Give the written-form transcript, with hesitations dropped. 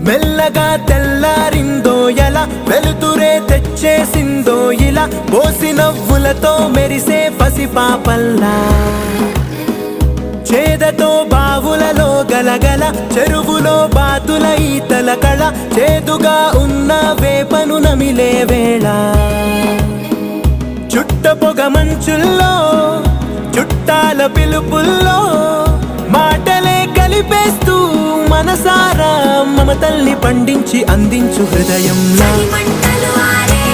మెల్లగా తెల్లారిందో ఎలా, వెలుతురే తెచ్చేసిందో ఇలా, పోసి నవ్వులతో మెరిసే పసిపాపల్లా. చేదతో బావులలో గలగల, చెరువులో బాతుల ఈతల కళ, చేదుగా ఉన్న వేపను నమిలే వేళ. చుట్ట పొగ మంచుల్లో, చుట్టాల పిలుపుల్లో, మాటలే కలిపేస్తూ మనసారా మమతల్ని పండించి అందించు హృదయంలా. మంటలు ఆరే